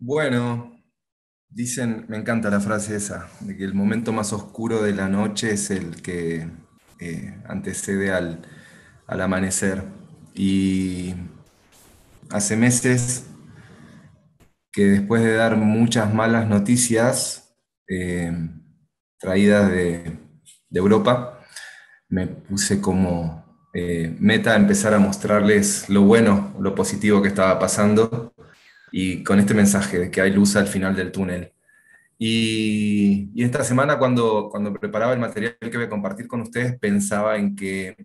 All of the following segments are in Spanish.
Bueno, dicen, me encanta la frase esa, de que el momento más oscuro de la noche es el que antecede al amanecer. Y hace meses que después de dar muchas malas noticias eh, traídas de Europa, me puse como meta empezar a mostrarles lo bueno, lo positivo que estaba pasando y con este mensaje de que hay luz al final del túnel. Y esta semana cuando preparaba el material que voy a compartir con ustedes, pensaba en que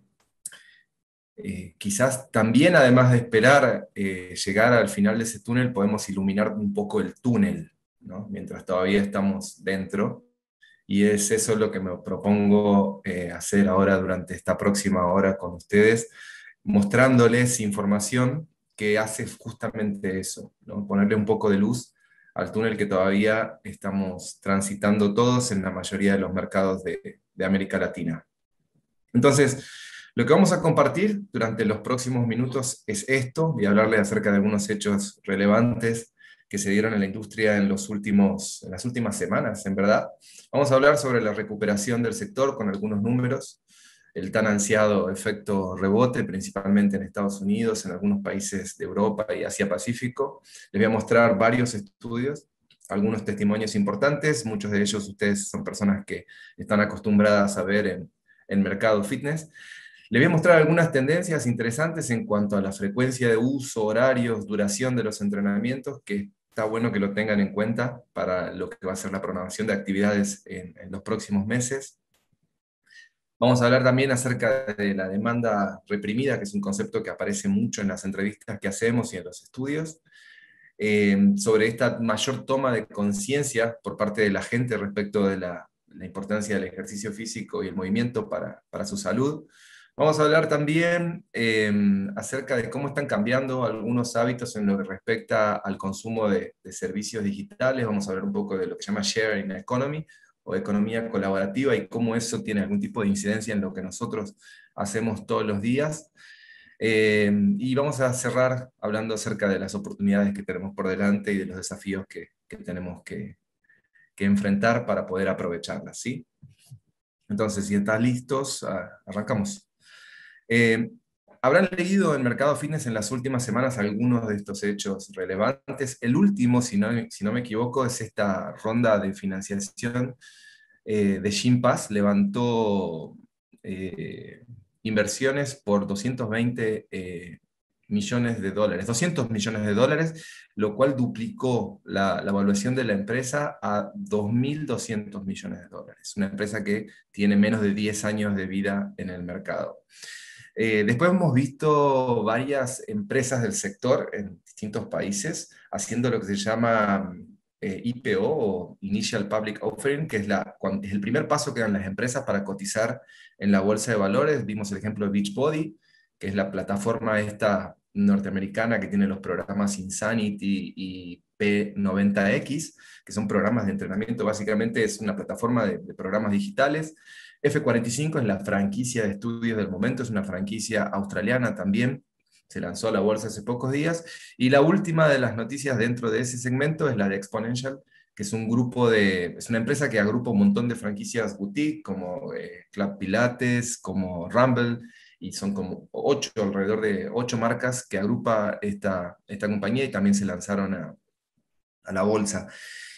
quizás también, además de esperar llegar al final de ese túnel, podemos iluminar un poco el túnel, ¿no? Mientras todavía estamos dentro. Y es eso lo que me propongo hacer ahora durante esta próxima hora con ustedes, mostrándoles información que hace justamente eso, ¿no? Ponerle un poco de luz al túnel que todavía estamos transitando todos en la mayoría de los mercados de América Latina. Entonces, lo que vamos a compartir durante los próximos minutos es esto, y hablarles acerca de algunos hechos relevantes que se dieron en la industria en las últimas semanas, en verdad. Vamos a hablar sobre la recuperación del sector con algunos números, el tan ansiado efecto rebote, principalmente en Estados Unidos, en algunos países de Europa y Asia-Pacífico. Les voy a mostrar varios estudios, algunos testimonios importantes, muchos de ellos ustedes son personas que están acostumbradas a ver en mercado fitness. Le voy a mostrar algunas tendencias interesantes en cuanto a la frecuencia de uso, horarios, duración de los entrenamientos, que está bueno que lo tengan en cuenta para lo que va a ser la programación de actividades en los próximos meses. Vamos a hablar también acerca de la demanda reprimida, que es un concepto que aparece mucho en las entrevistas que hacemos y en los estudios, sobre esta mayor toma de conciencia por parte de la gente respecto de la importancia del ejercicio físico y el movimiento para su salud. Vamos a hablar también acerca de cómo están cambiando algunos hábitos en lo que respecta al consumo de servicios digitales. Vamos a hablar un poco de lo que se llama sharing economy o economía colaborativa y cómo eso tiene algún tipo de incidencia en lo que nosotros hacemos todos los días. Y vamos a cerrar hablando acerca de las oportunidades que tenemos por delante y de los desafíos que tenemos que enfrentar para poder aprovecharlas, ¿sí? Entonces, si están listos, arrancamos. Eh, Habrán leído en Mercado Fitness en las últimas semanas algunos de estos hechos relevantes. El último, si no me equivoco, es esta ronda de financiación de Gympass. Levantó eh, inversiones por 220 millones de dólares, 200 millones de dólares, lo cual duplicó la evaluación de la empresa a 2.200 millones de dólares. Una empresa que tiene menos de 10 años de vida en el mercado. Después hemos visto varias empresas del sector en distintos países haciendo lo que se llama IPO o Initial Public Offering, que es el primer paso que dan las empresas para cotizar en la bolsa de valores. Vimos el ejemplo de Beachbody, que es la plataforma esta norteamericana que tiene los programas Insanity y P90X, que son programas de entrenamiento. Básicamente es una plataforma de programas digitales. F45 es la franquicia de estudios del momento, es una franquicia australiana también, se lanzó a la bolsa hace pocos días, y la última de las noticias dentro de ese segmento es la de Exponential, que es una empresa que agrupa un montón de franquicias boutique, como Club Pilates, como Rumble, y son como alrededor de 8 marcas que agrupa esta compañía y también se lanzaron a la bolsa.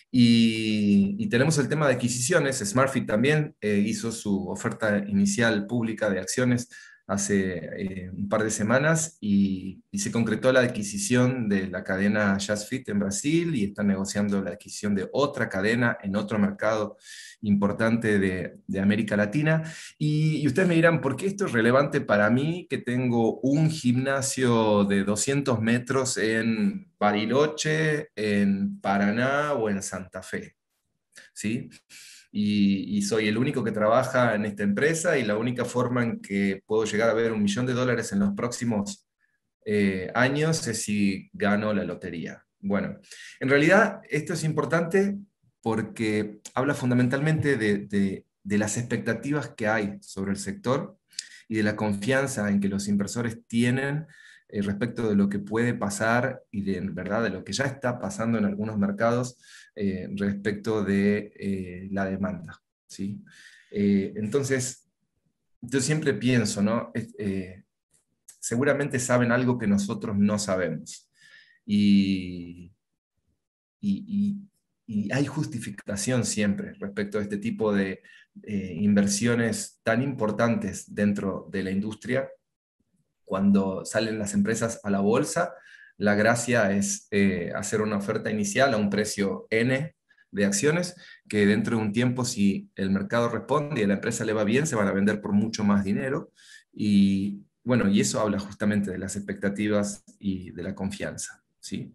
Y tenemos el tema de adquisiciones. SmartFit también hizo su oferta inicial pública de acciones hace un par de semanas y se concretó la adquisición de la cadena JustFit en Brasil y están negociando la adquisición de otra cadena en otro mercado importante de América Latina. Y ustedes me dirán, ¿por qué esto es relevante para mí que tengo un gimnasio de 200 metros en Bariloche, en Paraná o en Santa Fe? ¿Sí? Y soy el único que trabaja en esta empresa y la única forma en que puedo llegar a ver $1 millón en los próximos años es si gano la lotería. Bueno, en realidad esto es importante porque habla fundamentalmente de las expectativas que hay sobre el sector y de la confianza en que los inversores tienen respecto de lo que puede pasar y en verdad de lo que ya está pasando en algunos mercados respecto de la demanda, ¿sí? Entonces, yo siempre pienso, ¿no? Seguramente saben algo que nosotros no sabemos. Y, y- y hay justificación siempre respecto a este tipo de inversiones tan importantes dentro de la industria. Cuando salen las empresas a la bolsa, la gracia es hacer una oferta inicial a un precio N de acciones, que dentro de un tiempo, si el mercado responde y a la empresa le va bien, se van a vender por mucho más dinero. Y bueno, y eso habla justamente de las expectativas y de la confianza, ¿sí?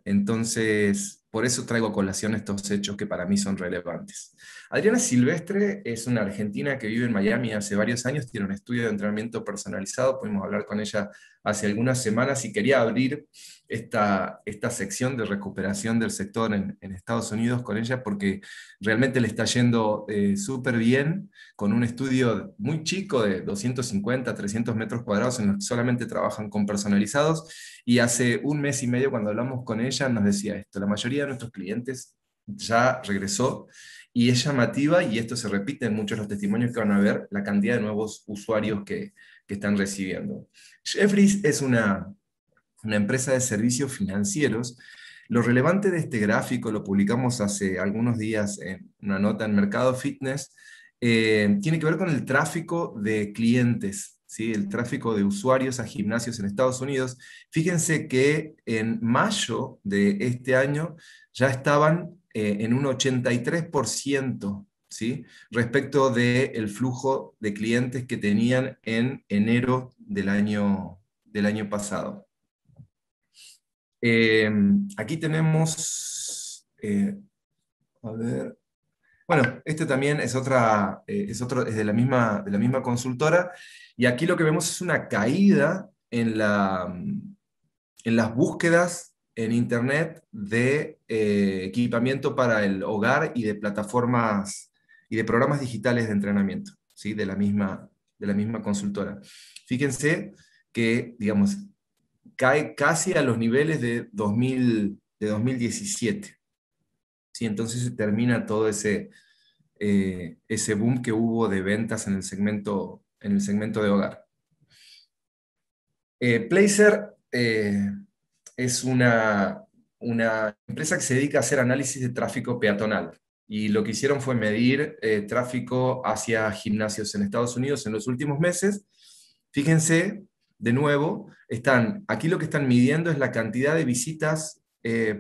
Entonces, por eso traigo a colación estos hechos que para mí son relevantes. Adriana Silvestre es una argentina que vive en Miami hace varios años, tiene un estudio de entrenamiento personalizado, pudimos hablar con ella hace algunas semanas y quería abrir esta sección de recuperación del sector en Estados Unidos con ella porque realmente le está yendo súper bien con un estudio muy chico de 250, 300 metros cuadrados en los que solamente trabajan con personalizados y hace un mes y medio cuando hablamos con ella nos decía esto, la mayoría de nuestros clientes ya regresó y es llamativa, y esto se repite en muchos de los testimonios que van a ver, la cantidad de nuevos usuarios que están recibiendo. Jeffries es una empresa de servicios financieros. Lo relevante de este gráfico, lo publicamos hace algunos días en una nota en Mercado Fitness, tiene que ver con el tráfico de clientes, ¿sí? El tráfico de usuarios a gimnasios en Estados Unidos. Fíjense que en mayo de este año ya estaban en un 83%, ¿sí? Respecto del flujo de clientes que tenían en enero del año pasado. Eh, Aquí tenemos, a ver, bueno, este también es es de la misma consultora, y aquí lo que vemos es una caída en las búsquedas en Internet de equipamiento para el hogar y de plataformas y de programas digitales de entrenamiento, ¿sí? De la misma consultora. Fíjense que, digamos, cae casi a los niveles de 2017. ¿Sí? Entonces se termina todo ese boom que hubo de ventas en el segmento de hogar. Placer es una empresa que se dedica a hacer análisis de tráfico peatonal. Y lo que hicieron fue medir tráfico hacia gimnasios en Estados Unidos en los últimos meses. Fíjense, de nuevo, aquí lo que están midiendo es la cantidad de visitas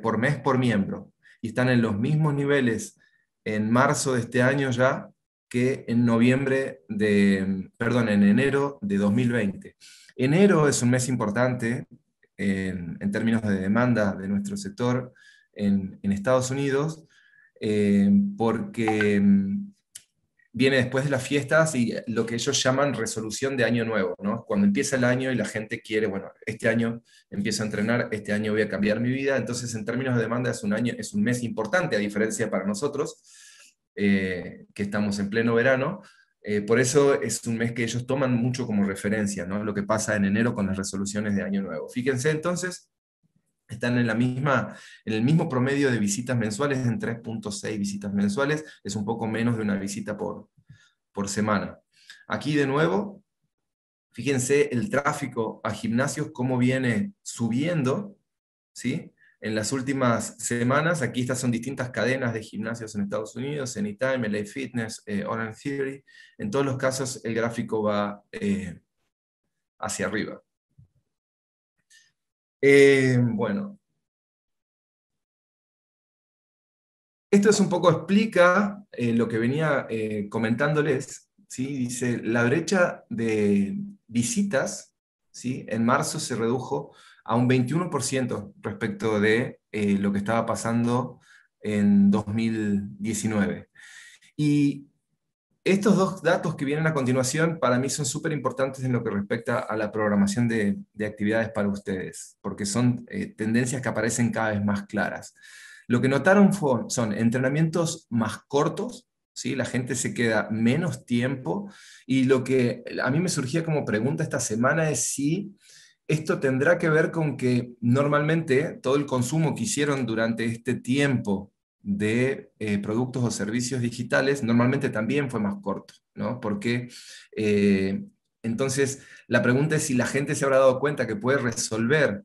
por mes por miembro. Y están en los mismos niveles en marzo de este año ya que en en enero de 2020. Enero es un mes importante en términos de demanda de nuestro sector en Estados Unidos, porque viene después de las fiestas y lo que ellos llaman resolución de año nuevo, ¿no? Cuando empieza el año y la gente quiere, bueno, este año empiezo a entrenar, este año voy a cambiar mi vida, entonces en términos de demanda es un mes importante, a diferencia para nosotros, que estamos en pleno verano. Por eso es un mes que ellos toman mucho como referencia, ¿no? Lo que pasa en enero con las resoluciones de año nuevo. Fíjense entonces, están en el mismo promedio de visitas mensuales, en 3.6 visitas mensuales, es un poco menos de una visita por semana. Aquí de nuevo, fíjense el tráfico a gimnasios, cómo viene subiendo, ¿sí? En las últimas semanas. Aquí estas son distintas cadenas de gimnasios en Estados Unidos, Anytime, LA Fitness, Orange Theory. En todos los casos el gráfico va hacia arriba. Bueno, esto es un poco explica lo que venía comentándoles, ¿sí? Dice, la brecha de visitas, ¿sí? En marzo se redujo a un 21% respecto de lo que estaba pasando en 2019. Y estos dos datos que vienen a continuación para mí son súper importantes en lo que respecta a la programación de actividades para ustedes, porque son tendencias que aparecen cada vez más claras. Lo que notaron son entrenamientos más cortos, ¿sí? La gente se queda menos tiempo, y lo que a mí me surgía como pregunta esta semana es si Esto tendrá que ver con que normalmente todo el consumo que hicieron durante este tiempo de productos o servicios digitales normalmente también fue más corto, ¿no? Porque eh, entonces la pregunta es si la gente se habrá dado cuenta que puede resolver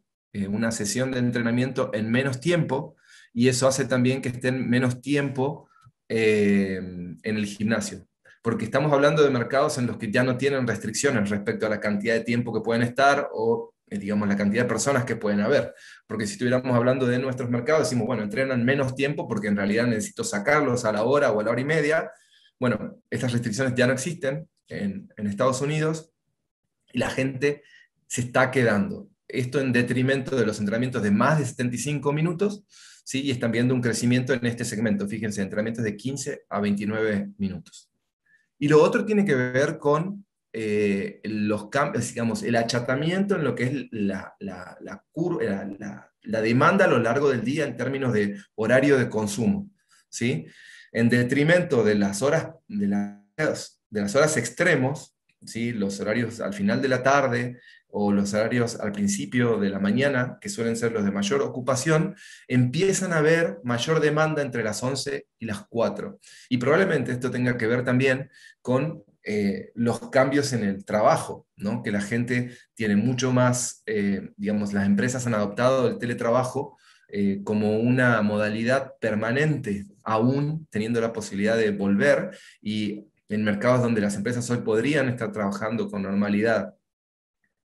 una sesión de entrenamiento en menos tiempo, y eso hace también que estén menos tiempo en el gimnasio. Porque estamos hablando de mercados en los que ya no tienen restricciones respecto a la cantidad de tiempo que pueden estar o, digamos, la cantidad de personas que pueden haber. Porque si estuviéramos hablando de nuestros mercados, decimos, bueno, entrenan menos tiempo porque en realidad necesito sacarlos a la hora o a la hora y media. Bueno, estas restricciones ya no existen en Estados Unidos y la gente se está quedando. Esto en detrimento de los entrenamientos de más de 75 minutos, ¿sí? Y están viendo un crecimiento en este segmento. Fíjense, entrenamientos de 15 a 29 minutos. Y lo otro tiene que ver con los cambios, digamos, el achatamiento en lo que es la demanda a lo largo del día en términos de horario de consumo, ¿sí? En detrimento de las horas, de las horas extremos, ¿sí? Los horarios al final de la tarde o los horarios al principio de la mañana, que suelen ser los de mayor ocupación, empiezan a haber mayor demanda entre las 11 y las 4. Y probablemente esto tenga que ver también con los cambios en el trabajo, ¿no? Que la gente tiene mucho más, digamos, las empresas han adoptado el teletrabajo como una modalidad permanente, aún teniendo la posibilidad de volver, y en mercados donde las empresas hoy podrían estar trabajando con normalidad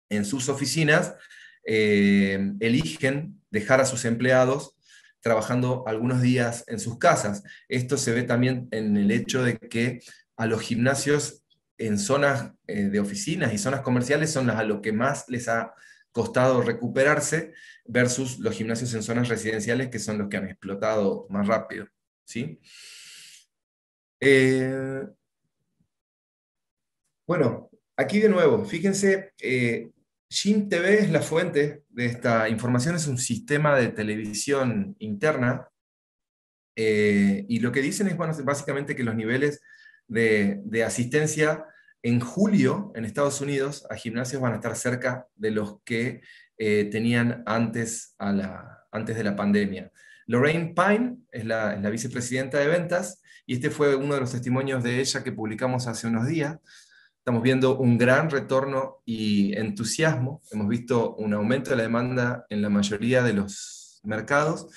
en sus oficinas, eligen dejar a sus empleados trabajando algunos días en sus casas. Esto se ve también en el hecho de que a los gimnasios en zonas de oficinas y zonas comerciales son a lo que más les ha costado recuperarse versus los gimnasios en zonas residenciales, que son los que han explotado más rápido, ¿sí? Eh, bueno, aquí de nuevo, fíjense, Shin TV es la fuente de esta información, es un sistema de televisión interna, y lo que dicen es, bueno, básicamente que los niveles de asistencia en julio en Estados Unidos a gimnasios van a estar cerca de los que tenían antes de la pandemia. Lorraine Pine es la vicepresidenta de ventas, y este fue uno de los testimonios de ella que publicamos hace unos días. Estamos viendo un gran retorno y entusiasmo. Hemos visto un aumento de la demanda en la mayoría de los mercados.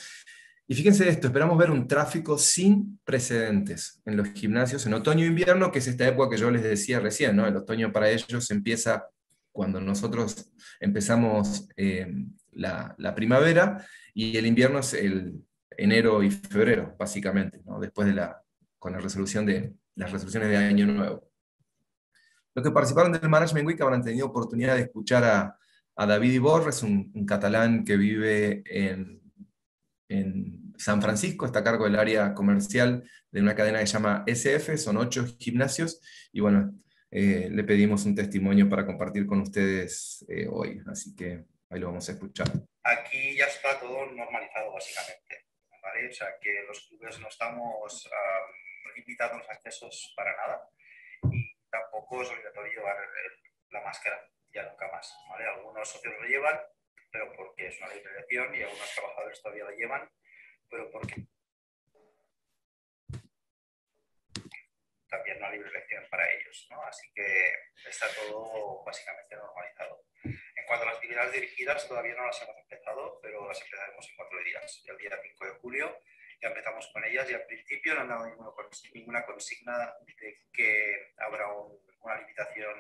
Y fíjense esto, esperamos ver un tráfico sin precedentes en los gimnasios en otoño e invierno, que es esta época que yo les decía recién, ¿no? El otoño para ellos empieza cuando nosotros empezamos la primavera, y el invierno es el enero y febrero, básicamente, ¿no? Después con la resolución las resoluciones de Año Nuevo. Los que participaron del Management Week habrán tenido oportunidad de escuchar a David Iborres, un catalán que vive en San Francisco, está a cargo del área comercial de una cadena que se llama SF, son 8 gimnasios, y bueno, le pedimos un testimonio para compartir con ustedes hoy, así que ahí lo vamos a escuchar. Aquí ya está todo normalizado básicamente, ¿vale? O sea que los clubes no estamos limitando los accesos para nada, y tampoco es obligatorio llevar la máscara, ya nunca más, ¿vale? Algunos socios lo llevan, pero porque es una libre elección, y algunos trabajadores todavía lo llevan, pero porque también una libre elección para ellos, ¿no? Así que está todo básicamente normalizado. En cuanto a las actividades dirigidas, todavía no las hemos empezado, pero las empezaremos en 4 días. Y el día 5 de julio ya empezamos con ellas, y al principio no han dado ninguna consigna de que habrá una limitación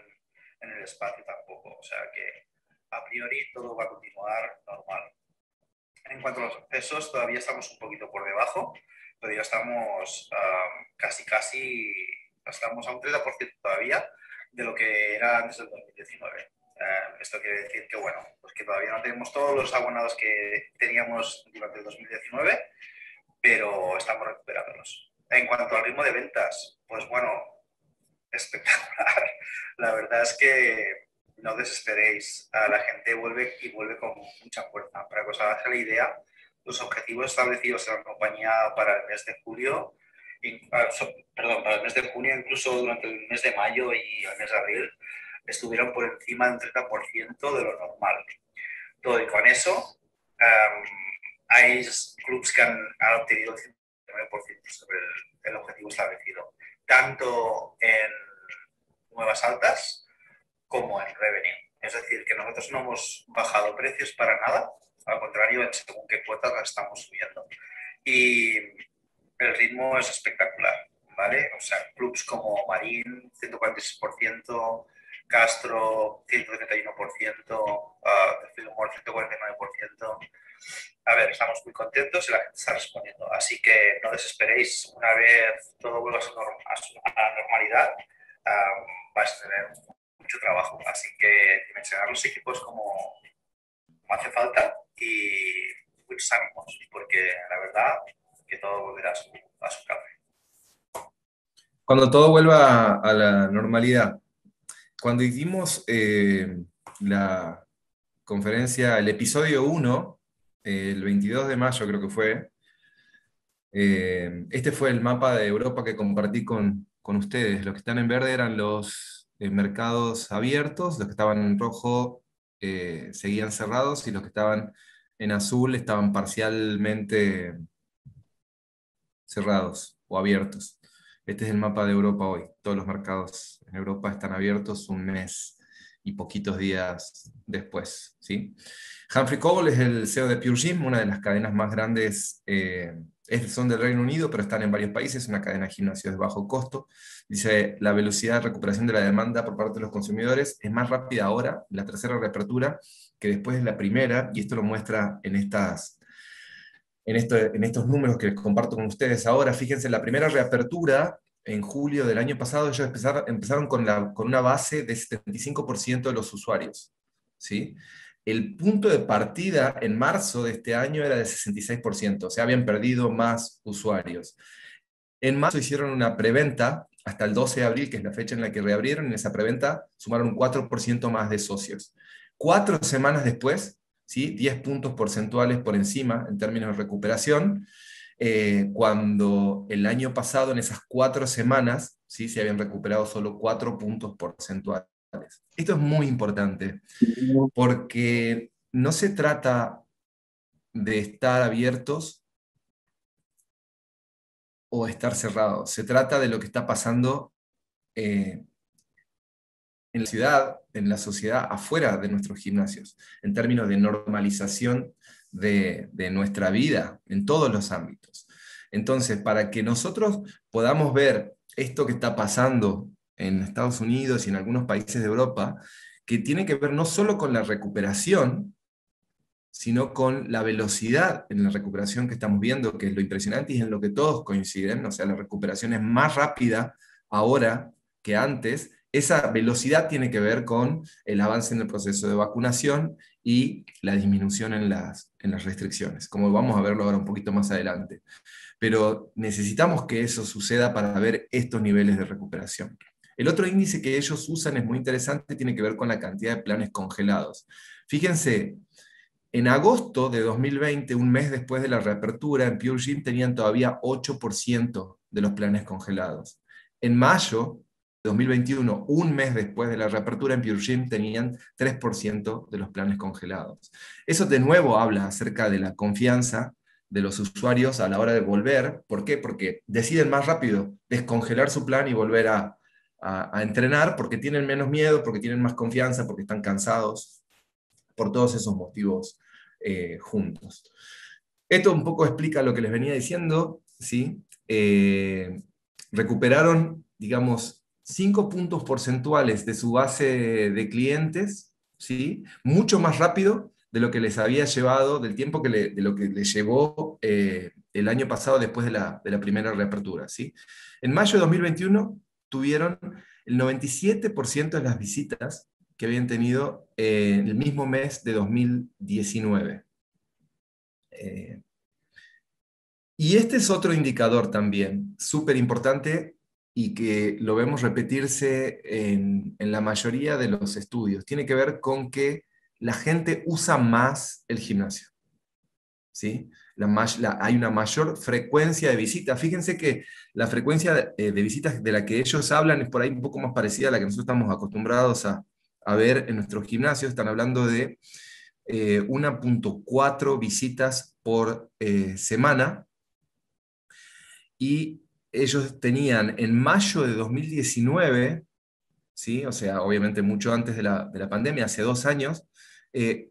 en el espacio tampoco. O sea que a priori todo va a continuar normal. En cuanto a los accesos, todavía estamos un poquito por debajo, pero ya estamos estamos a un 30% todavía de lo que era antes del 2019. Esto quiere decir que, bueno, pues que todavía no tenemos todos los abonados que teníamos durante el 2019, pero estamos recuperándolos. En cuanto al ritmo de ventas, pues bueno, espectacular. La verdad es que no desesperéis, la gente vuelve y vuelve con mucha fuerza. Para que os hagáis la idea, los objetivos establecidos en la compañía para el mes de julio, para el mes de junio, incluso durante el mes de mayo y el mes de abril, estuvieron por encima de un 30% de lo normal. Todo y con eso, hay clubes que han obtenido el 109% sobre el objetivo establecido, tanto en nuevas altas como en revenue. Es decir, que nosotros no hemos bajado precios para nada, al contrario, en según qué cuotas las estamos subiendo. Y el ritmo es espectacular, ¿vale? O sea, clubs como Marín, 146%, Castro, 131%, Fillmore, 149%. A ver, estamos muy contentos y la gente está respondiendo. Así que no desesperéis, una vez todo vuelva a la normalidad, vais a tener mucho trabajo. Así que dimensionar los equipos como hace falta y muchos ánimos, porque la verdad que todo volverá a su cauce. Cuando todo vuelva a la normalidad, cuando hicimos la conferencia, el episodio 1, el 22 de mayo creo que fue, este fue el mapa de Europa que compartí con ustedes. Los que están en verde eran los mercados abiertos, los que estaban en rojo seguían cerrados y los que estaban en azul estaban parcialmente cerrados o abiertos. Este es el mapa de Europa hoy. Todos los mercados en Europa están abiertos un mes y poquitos días después, ¿sí? Humphrey Cole es el CEO de Pure Gym, una de las cadenas más grandes, son del Reino Unido, pero están en varios países, una cadena de gimnasios de bajo costo. Dice, la velocidad de recuperación de la demanda por parte de los consumidores es más rápida ahora, la tercera reapertura, que después de la primera, y esto lo muestra en estos números que les comparto con ustedes ahora. Fíjense, la primera reapertura en julio del año pasado, ellos empezaron con una base de 75% de los usuarios, ¿sí? El punto de partida en marzo de este año era de 66%, o sea, habían perdido más usuarios. En marzo hicieron una preventa hasta el 12 de abril, que es la fecha en la que reabrieron, en esa preventa sumaron un 4% más de socios. 4 semanas después, ¿sí? 10 puntos porcentuales por encima en términos de recuperación, cuando el año pasado, en esas 4 semanas, ¿sí? Se habían recuperado solo 4 puntos porcentuales. Esto es muy importante, porque no se trata de estar abiertos o estar cerrados, se trata de lo que está pasando en la ciudad, en la sociedad, afuera de nuestros gimnasios, en términos de normalización de nuestra vida, en todos los ámbitos. Entonces, para que nosotros podamos ver esto que está pasando en Estados Unidos y en algunos países de Europa, que tiene que ver no solo con la recuperación, sino con la velocidad en la recuperación que estamos viendo, que es lo impresionante y en lo que todos coinciden, o sea, la recuperación es más rápida ahora que antes. Esa velocidad tiene que ver con el avance en el proceso de vacunación y la disminución en las restricciones, como vamos a verlo ahora un poquito más adelante. Pero necesitamos que eso suceda para ver estos niveles de recuperación. El otro índice que ellos usan es muy interesante, tiene que ver con la cantidad de planes congelados. Fíjense, en agosto de 2020, un mes después de la reapertura, en Pure Gym tenían todavía 8% de los planes congelados. En mayo de 2021, un mes después de la reapertura, en Pure Gym tenían 3% de los planes congelados. Eso de nuevo habla acerca de la confianza de los usuarios a la hora de volver. ¿Por qué? Porque deciden más rápido descongelar su plan y volver a entrenar, porque tienen menos miedo, porque tienen más confianza, porque están cansados, por todos esos motivos juntos. Esto un poco explica lo que les venía diciendo, ¿sí? Recuperaron, digamos, 5 puntos porcentuales de su base de clientes, ¿sí? Mucho más rápido de lo que les había llevado, del tiempo de lo que les llevó el año pasado después de la primera reapertura, ¿sí? En mayo de 2021 tuvieron el 97% de las visitas que habían tenido en el mismo mes de 2019. Y este es otro indicador también, súper importante y que lo vemos repetirse en la mayoría de los estudios. Tiene que ver con que la gente usa más el gimnasio, ¿sí? Hay una mayor frecuencia de visitas. Fíjense que la frecuencia de visitas de la que ellos hablan es por ahí un poco más parecida a la que nosotros estamos acostumbrados a ver en nuestros gimnasios, están hablando de 1.4 visitas por semana, y ellos tenían en mayo de 2019, ¿sí? O sea, obviamente mucho antes de la pandemia, hace 2 años, eh,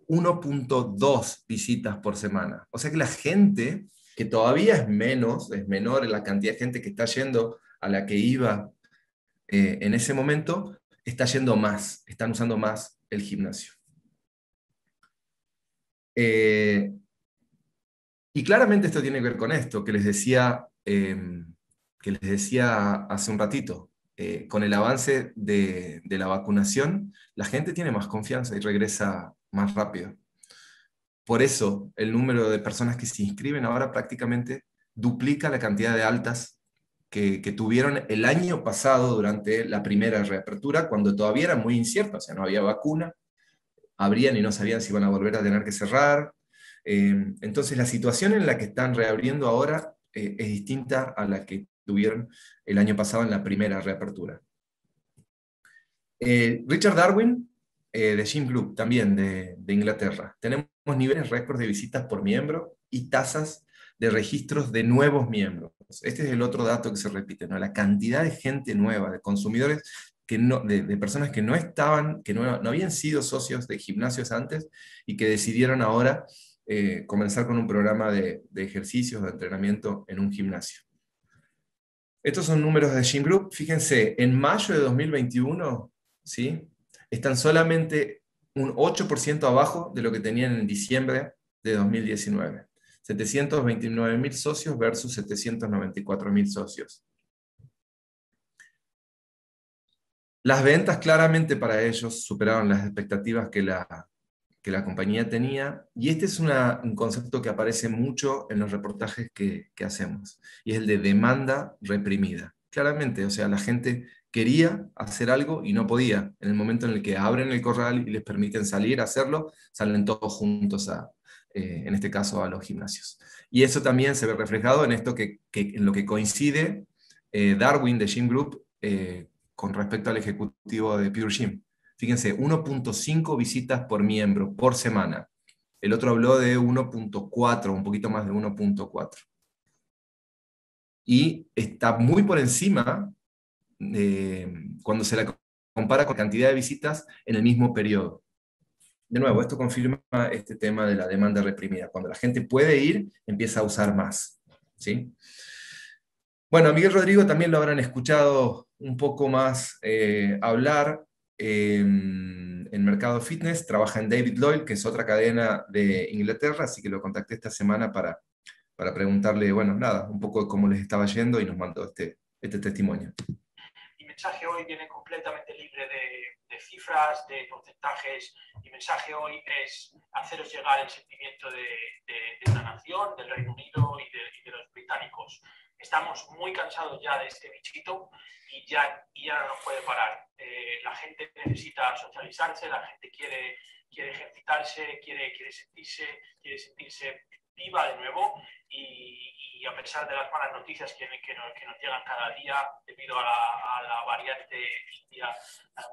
1.2 visitas por semana. O sea que la gente, que todavía es menor en la cantidad de gente que está yendo a la que iba en ese momento, está yendo más, están usando más el gimnasio. Y claramente esto tiene que ver con esto que les decía hace un ratito. Con el avance de la vacunación, la gente tiene más confianza y regresa más rápido. Por eso, el número de personas que se inscriben ahora prácticamente duplica la cantidad de altas que tuvieron el año pasado durante la primera reapertura, cuando todavía era muy incierto, o sea, no había vacuna, abrían y no sabían si iban a volver a tener que cerrar. Entonces, la situación en la que están reabriendo ahora es distinta a la que tuvieron el año pasado en la primera reapertura. Richard Darwin, de Gym Group, también de Inglaterra. Tenemos niveles récords de visitas por miembro y tasas de registros de nuevos miembros. Este es el otro dato que se repite, ¿no? La cantidad de gente nueva, de consumidores, de personas que no estaban, que no habían sido socios de gimnasios antes y que decidieron ahora comenzar con un programa de ejercicios, de entrenamiento en un gimnasio. Estos son números de Gym Group. Fíjense, en mayo de 2021, ¿sí? Están solamente un 8% abajo de lo que tenían en diciembre de 2019. 729.000 socios versus 794.000 socios. Las ventas claramente para ellos superaron las expectativas que la compañía tenía, y este es un concepto que aparece mucho en los reportajes que hacemos, y es el de demanda reprimida. Claramente, o sea, la gente quería hacer algo y no podía. En el momento en el que abren el corral y les permiten salir a hacerlo, salen todos juntos en este caso, a los gimnasios. Y eso también se ve reflejado en esto en lo que coincide Darwin de Gym Group con respecto al ejecutivo de Pure Gym. Fíjense, 1.5 visitas por miembro por semana. El otro habló de 1.4, un poquito más de 1.4. Y está muy por encima cuando se la compara con cantidad de visitas en el mismo periodo. De nuevo, esto confirma este tema de la demanda reprimida. Cuando la gente puede ir, empieza a usar más, ¿sí? Bueno, a Miguel Rodrigo también lo habrán escuchado un poco más hablar en Mercado Fitness. Trabaja en David Lloyd, que es otra cadena de Inglaterra, así que lo contacté esta semana para preguntarle, bueno, nada, un poco de cómo les estaba yendo, y nos mandó este testimonio. Mi mensaje hoy viene completamente libre de cifras, de porcentajes. Mi mensaje hoy es haceros llegar el sentimiento de una nación, del Reino Unido y de los británicos. Estamos muy cansados ya de este bichito y ya no nos puede parar. La gente necesita socializarse, la gente quiere ejercitarse, quiere sentirse viva de nuevo, y a pesar de las malas noticias que nos llegan cada día debido a la variante india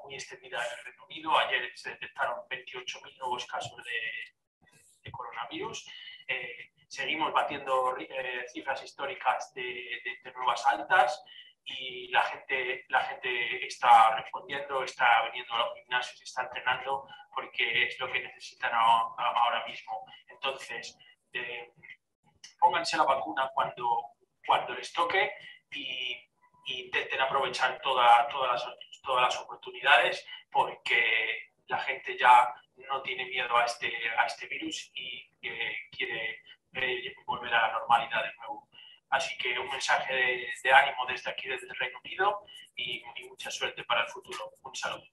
muy extendida en el Reino Unido. Ayer se detectaron 28.000 nuevos casos de coronavirus. Seguimos batiendo cifras históricas de nuevas altas, y la gente está respondiendo, está viniendo a los gimnasios, está entrenando porque es lo que necesitan ahora mismo. Entonces, pónganse la vacuna cuando les toque y intenten aprovechar todas las oportunidades, porque la gente ya no tiene miedo a este virus y quiere volver a la normalidad de nuevo. Así que un mensaje de ánimo desde aquí, desde el Reino Unido, y mucha suerte para el futuro. Un saludo.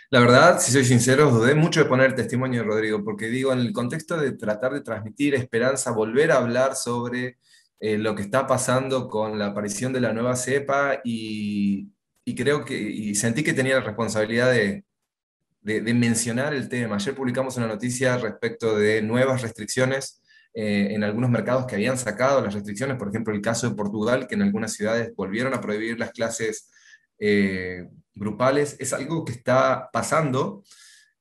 La verdad, si soy sincero, dudé mucho de poner el testimonio de Rodrigo, porque digo, en el contexto de tratar de transmitir esperanza, volver a hablar sobre lo que está pasando con la aparición de la nueva cepa, y creo y sentí que tenía la responsabilidad de mencionar el tema. Ayer publicamos una noticia respecto de nuevas restricciones en algunos mercados que habían sacado las restricciones, por ejemplo, el caso de Portugal, que en algunas ciudades volvieron a prohibir las clases grupales, es algo que está pasando,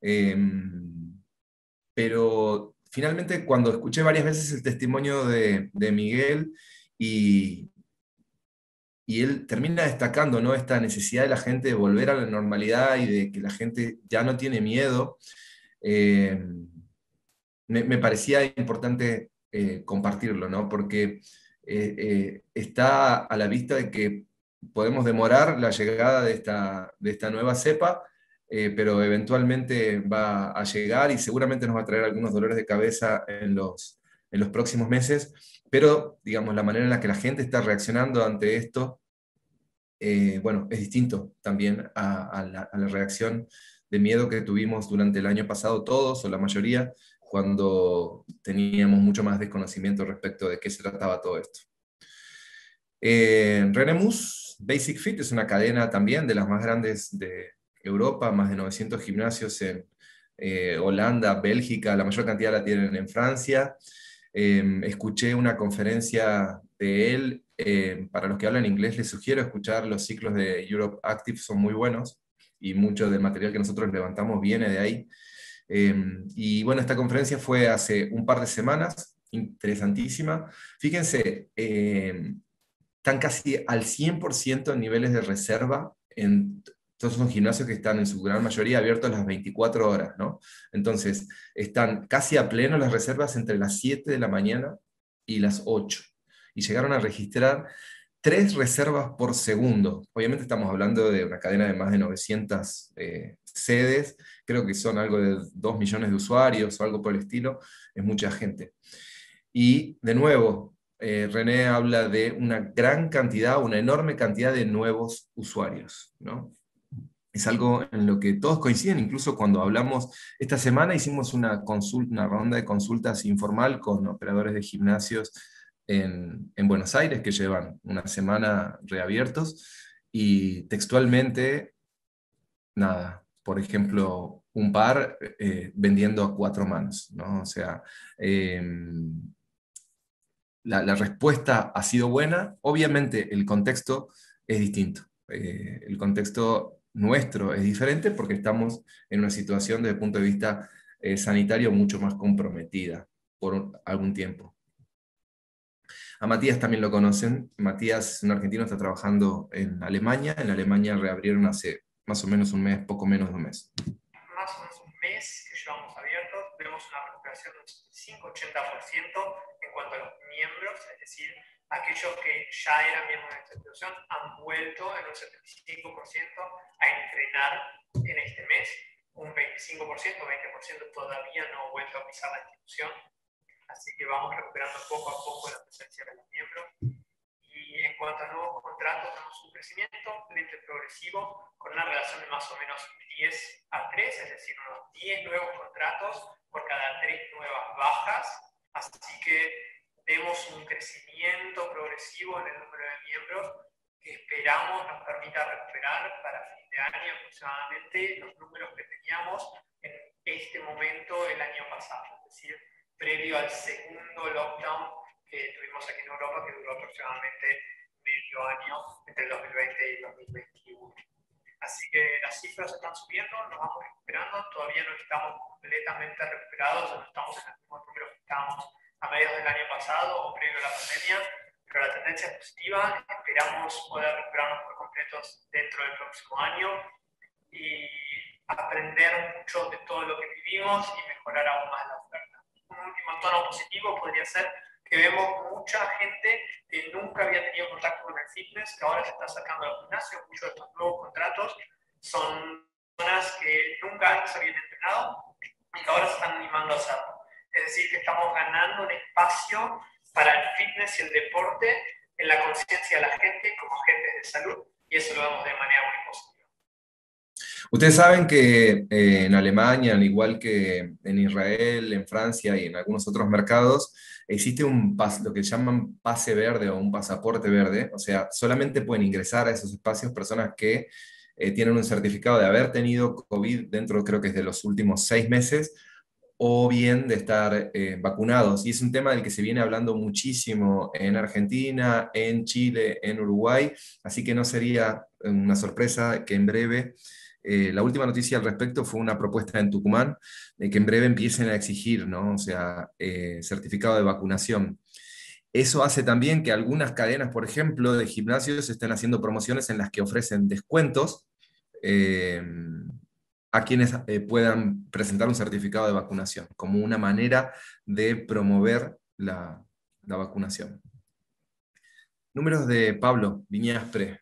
eh, pero finalmente cuando escuché varias veces el testimonio de Miguel y, y él termina destacando, ¿no?, esta necesidad de la gente de volver a la normalidad y de que la gente ya no tiene miedo, eh, me parecía importante compartirlo, ¿no? Porque está a la vista de que podemos demorar la llegada de esta nueva cepa, pero eventualmente va a llegar y seguramente nos va a traer algunos dolores de cabeza en los próximos meses, pero digamos, la manera en la que la gente está reaccionando ante esto, bueno, es distinto también a la reacción de miedo que tuvimos durante el año pasado todos o la mayoría, cuando teníamos mucho más desconocimiento respecto de qué se trataba todo esto. Renemus Basic Fit es una cadena también de las más grandes de Europa, más de 900 gimnasios en Holanda, Bélgica, la mayor cantidad la tienen en Francia. Escuché una conferencia de él. Para los que hablan inglés, les sugiero escuchar los ciclos de Europe Active, son muy buenos, y mucho del material que nosotros levantamos viene de ahí. Y bueno, esta conferencia fue hace un par de semanas, interesantísima. Fíjense, están casi al 100% en niveles de reserva en todos los gimnasios que están en su gran mayoría abiertos las 24 horas, ¿no? Entonces, están casi a pleno las reservas entre las 7 de la mañana y las 8. Y llegaron a registrar 3 reservas por segundo. Obviamente estamos hablando de una cadena de más de 900 sedes, creo que son algo de 2 millones de usuarios o algo por el estilo, es mucha gente. Y de nuevo, René habla de una gran cantidad, una enorme cantidad de nuevos usuarios, ¿no? Es algo en lo que todos coinciden, incluso cuando hablamos, esta semana hicimos una ronda de consultas informal con operadores de gimnasios en Buenos Aires, que llevan una semana reabiertos, y textualmente, nada, por ejemplo, un par vendiendo a 4 manos, ¿no? O sea, la respuesta ha sido buena. Obviamente el contexto es distinto. El contexto nuestro es diferente porque estamos en una situación desde el punto de vista sanitario mucho más comprometida por algún tiempo. A Matías también lo conocen. Matías, un argentino, está trabajando en Alemania. En Alemania reabrieron hace más o menos un mes, poco menos de un mes. Más o menos un mes que llevamos abiertos, vemos una recuperación de un 75-80% en cuanto a los miembros, es decir, aquellos que ya eran miembros de esta institución han vuelto en un 75% a entrenar en este mes. Un 25%, 20% todavía no ha vuelto a pisar la institución. Así que vamos recuperando poco a poco la presencia de los miembros. Y en cuanto a nuevos contratos, tenemos un crecimiento lento y progresivo con una relación de más o menos 10 a 3, es decir, unos 10 nuevos contratos por cada 3 nuevas bajas. Así que vemos un crecimiento progresivo en el número de miembros que esperamos nos permita recuperar para fin de año aproximadamente los números que teníamos en este momento el año pasado, es decir, previo al segundo lockdown que tuvimos aquí en Europa, que duró aproximadamente medio año entre el 2020 y el 2021. Así que las cifras están subiendo, nos vamos recuperando, todavía no estamos completamente recuperados, no estamos en los mismos números que estábamos a mediados del año pasado o previo a la pandemia, pero la tendencia es positiva, esperamos poder recuperarnos por completos dentro del próximo año y aprender mucho de todo lo que vivimos y mejorar aún más la oferta. Un último tono positivo podría ser que vemos mucha gente que nunca había tenido contacto con el fitness, que ahora se está sacando al gimnasio. Muchos de estos nuevos contratos son personas que nunca antes habían entrenado y que ahora se están animando a hacerlo. Es decir, que estamos ganando un espacio para el fitness y el deporte en la conciencia de la gente como agentes de salud, y eso lo vemos de manera muy positiva. Ustedes saben que en Alemania, al igual que en Israel, en Francia y en algunos otros mercados, existe lo que llaman pase verde o un pasaporte verde. O sea, solamente pueden ingresar a esos espacios personas que tienen un certificado de haber tenido COVID dentro, creo que es de los últimos 6 meses, o bien de estar vacunados. Y es un tema del que se viene hablando muchísimo en Argentina, en Chile, en Uruguay, así que no sería una sorpresa que en breve, la última noticia al respecto fue una propuesta en Tucumán, de que en breve empiecen a exigir, ¿no? O sea, certificado de vacunación. Eso hace también que algunas cadenas, por ejemplo, de gimnasios estén haciendo promociones en las que ofrecen descuentos eh, a quienes puedan presentar un certificado de vacunación, como una manera de promover la vacunación. Números de Pablo Viñaspre,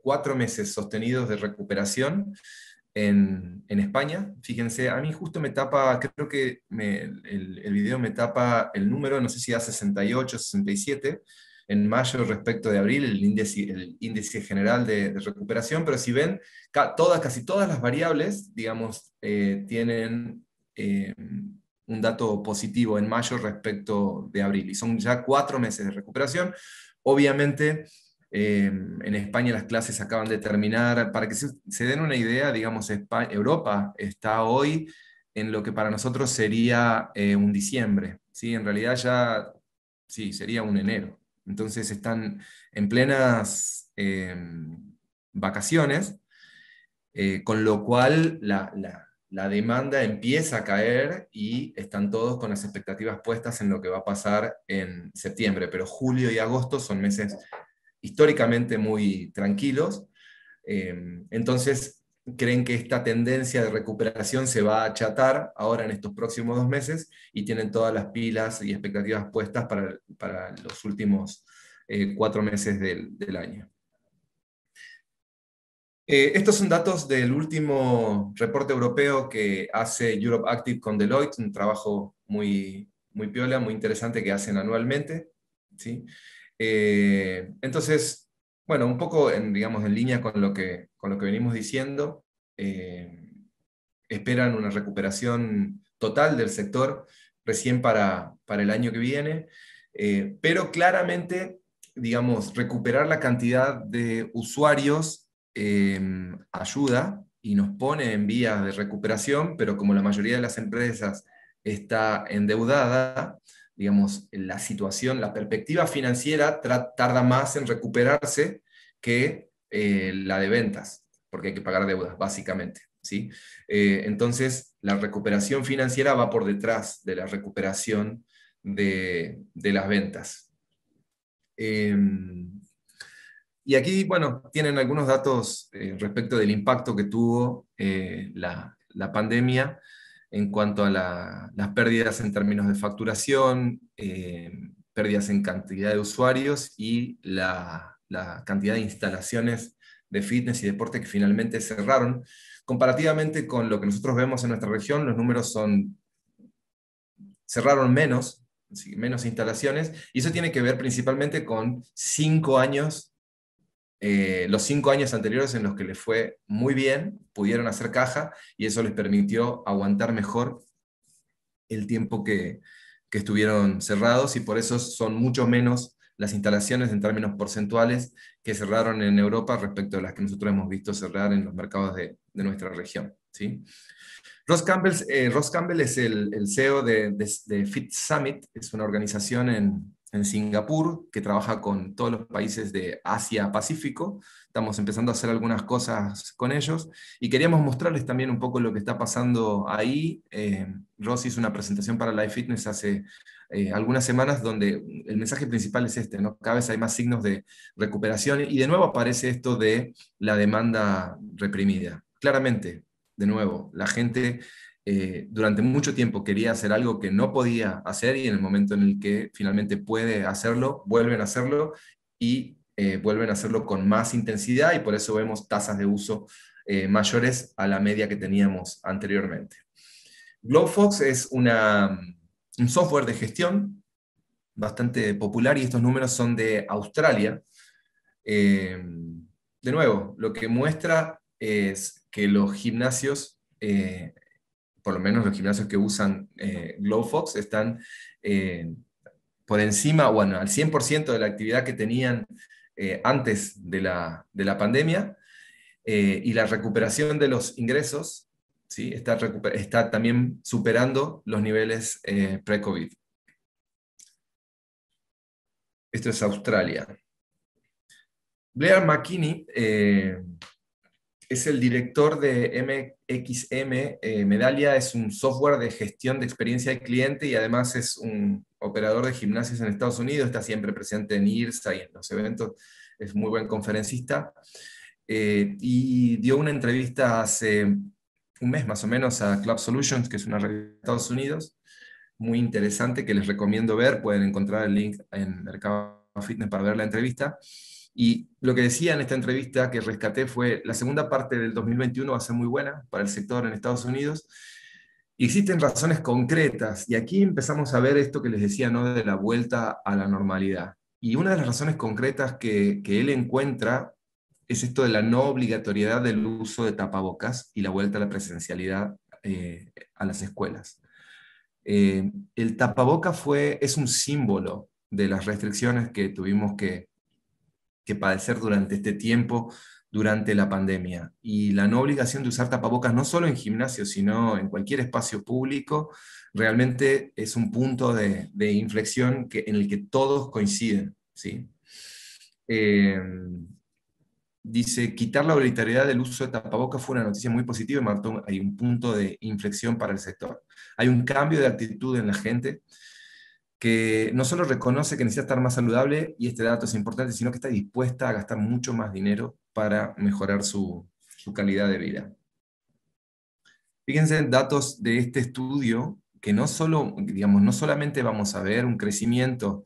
4 meses sostenidos de recuperación en España. Fíjense, a mí justo me tapa, creo que el video me tapa el número, no sé si da 68, 67, en mayo respecto de abril, el índice general de recuperación, pero si ven, casi todas las variables, digamos, tienen un dato positivo en mayo respecto de abril, y son ya 4 meses de recuperación. Obviamente, en España las clases acaban de terminar. Para que se den una idea, digamos, Europa está hoy en lo que para nosotros sería un diciembre, ¿sí? En realidad ya, sí, sería un enero. Entonces están en plenas vacaciones, con lo cual la demanda empieza a caer y están todos con las expectativas puestas en lo que va a pasar en septiembre, pero julio y agosto son meses históricamente muy tranquilos, entonces creen que esta tendencia de recuperación se va a achatar ahora en estos próximos 2 meses y tienen todas las pilas y expectativas puestas para los últimos 4 meses del año. Estos son datos del último reporte europeo que hace Europe Active con Deloitte, un trabajo muy, muy piola, muy interesante que hacen anualmente, ¿sí? Entonces, bueno, un poco digamos, en línea con lo que venimos diciendo, esperan una recuperación total del sector recién para el año que viene, pero claramente, digamos, recuperar la cantidad de usuarios ayuda y nos pone en vías de recuperación, pero como la mayoría de las empresas está endeudada, digamos, la situación, la perspectiva financiera tarda más en recuperarse que la de ventas, porque hay que pagar deudas, básicamente, ¿sí? Entonces, la recuperación financiera va por detrás de la recuperación de las ventas. Y aquí, bueno, tienen algunos datos respecto del impacto que tuvo la pandemia en cuanto a las pérdidas en términos de facturación, pérdidas en cantidad de usuarios y la cantidad de instalaciones de fitness y deporte que finalmente cerraron. Comparativamente con lo que nosotros vemos en nuestra región, los números cerraron menos, menos instalaciones, y eso tiene que ver principalmente con 5 años, los 5 años anteriores en los que les fue muy bien, pudieron hacer caja, y eso les permitió aguantar mejor el tiempo que estuvieron cerrados, y por eso son mucho menos las instalaciones en términos porcentuales que cerraron en Europa respecto a las que nosotros hemos visto cerrar en los mercados de nuestra región, ¿sí? Ross Campbell es el CEO de Fit Summit, es una organización en Singapur que trabaja con todos los países de Asia-Pacífico. Estamos empezando a hacer algunas cosas con ellos y queríamos mostrarles también un poco lo que está pasando ahí. Ross hizo una presentación para Life Fitness hace algunas semanas donde el mensaje principal es este, ¿no? Cada vez hay más signos de recuperación y de nuevo aparece esto de la demanda reprimida. Claramente, de nuevo, la gente durante mucho tiempo quería hacer algo que no podía hacer y en el momento en el que finalmente puede hacerlo, vuelven a hacerlo y vuelven a hacerlo con más intensidad y por eso vemos tasas de uso mayores a la media que teníamos anteriormente. Glowfox es un software de gestión bastante popular y estos números son de Australia. De nuevo, lo que muestra es que los gimnasios, por lo menos los gimnasios que usan Glowfox, están por encima, bueno, al 100% de la actividad que tenían antes de la pandemia, y la recuperación de los ingresos, ¿sí? Está también superando los niveles pre-COVID. Esto es Australia. Blair McKinney es el director de MXM. Medallia es un software de gestión de experiencia del cliente y además es un operador de gimnasios en Estados Unidos, está siempre presente en IRSA y en los eventos, es muy buen conferencista. Y dio una entrevista hace un mes más o menos a Club Solutions, que es una revista de Estados Unidos, muy interesante que les recomiendo ver. Pueden encontrar el link en Mercado Fitness para ver la entrevista. Y lo que decía en esta entrevista que rescaté fue: la segunda parte del 2021 va a ser muy buena para el sector en Estados Unidos. Y existen razones concretas, y aquí empezamos a ver esto que les decía, ¿no?, de la vuelta a la normalidad. Y una de las razones concretas que él encuentra es esto de la no obligatoriedad del uso de tapabocas y la vuelta a la presencialidad a las escuelas. El tapaboca es un símbolo de las restricciones que tuvimos que padecer durante este tiempo, durante la pandemia. Y la no obligación de usar tapabocas, no solo en gimnasios, sino en cualquier espacio público, realmente es un punto de inflexión en el que todos coinciden, ¿sí? Dice: quitar la obligatoriedad del uso de tapabocas fue una noticia muy positiva, y marcó hay un punto de inflexión para el sector. Hay un cambio de actitud en la gente que no solo reconoce que necesita estar más saludable, y este dato es importante, sino que está dispuesta a gastar mucho más dinero para mejorar su calidad de vida. Fíjense en datos de este estudio, que no solamente vamos a ver un crecimiento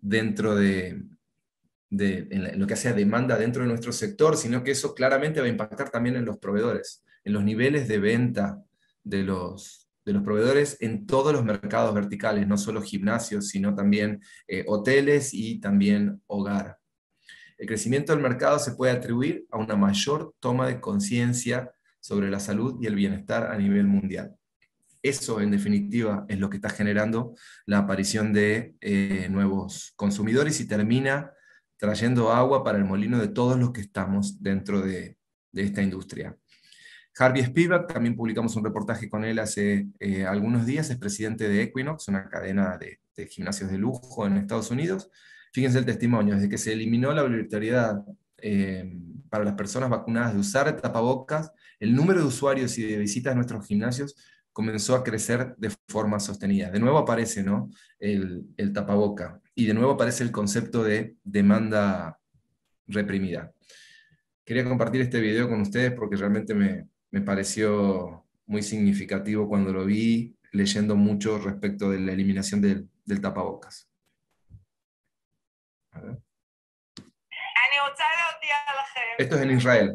dentro en lo que hace a demanda dentro de nuestro sector, sino que eso claramente va a impactar también en los proveedores, en los niveles de venta de los proveedores en todos los mercados verticales, no solo gimnasios, sino también hoteles y también hogar. El crecimiento del mercado se puede atribuir a una mayor toma de conciencia sobre la salud y el bienestar a nivel mundial. Eso, en definitiva, es lo que está generando la aparición de nuevos consumidores y termina trayendo agua para el molino de todos los que estamos dentro de esta industria. Harvey Spivak, también publicamos un reportaje con él hace algunos días, es presidente de Equinox, una cadena de gimnasios de lujo en Estados Unidos. Fíjense el testimonio: desde que se eliminó la obligatoriedad para las personas vacunadas de usar tapabocas, el número de usuarios y de visitas a nuestros gimnasios comenzó a crecer de forma sostenida. De nuevo aparece, ¿no?, el tapaboca, y de nuevo aparece el concepto de demanda reprimida. Quería compartir este video con ustedes porque realmente me pareció muy significativo cuando lo vi, leyendo mucho respecto de la eliminación del tapabocas. A ver. Esto es en Israel.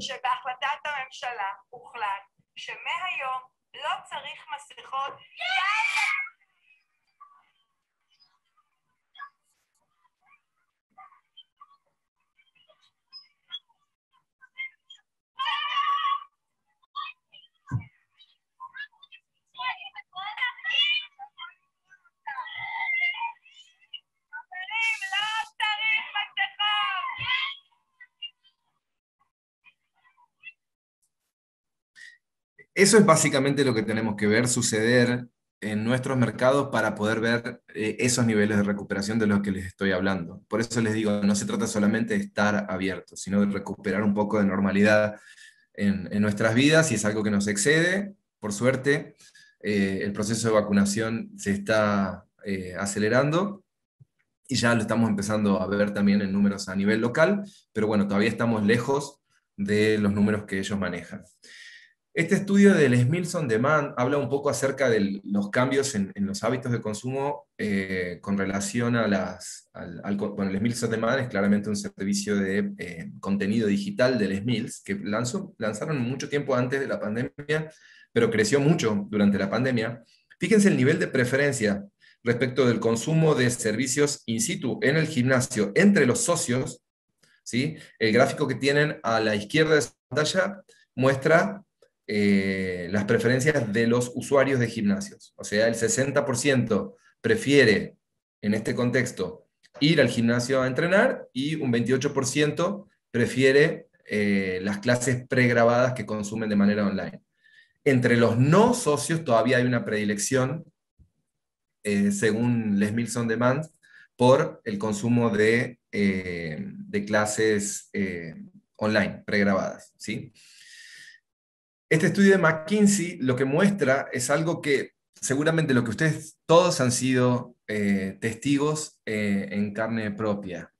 Eso es básicamente lo que tenemos que ver suceder en nuestros mercados para poder ver esos niveles de recuperación de los que les estoy hablando. Por eso les digo, no se trata solamente de estar abiertos, sino de recuperar un poco de normalidad en nuestras vidas, y es algo que nos excede. Por suerte, el proceso de vacunación se está acelerando, y ya lo estamos empezando a ver también en números a nivel local, pero bueno, todavía estamos lejos de los números que ellos manejan. Este estudio del Smiles on Demand habla un poco acerca de los cambios en los hábitos de consumo con relación a bueno, el Smiles on Demand es claramente un servicio de contenido digital del Smiles, que lanzaron mucho tiempo antes de la pandemia, pero creció mucho durante la pandemia. Fíjense el nivel de preferencia respecto del consumo de servicios in situ en el gimnasio entre los socios, ¿sí? El gráfico que tienen a la izquierda de su pantalla muestra las preferencias de los usuarios de gimnasios. O sea, el 60% prefiere, en este contexto, ir al gimnasio a entrenar, y un 28% prefiere las clases pregrabadas que consumen de manera online. Entre los no socios todavía hay una predilección, según Les Mills on Demand, por el consumo de clases online, pregrabadas, ¿sí? Este estudio de McKinsey lo que muestra es algo que seguramente lo que ustedes todos han sido testigos en carne propia,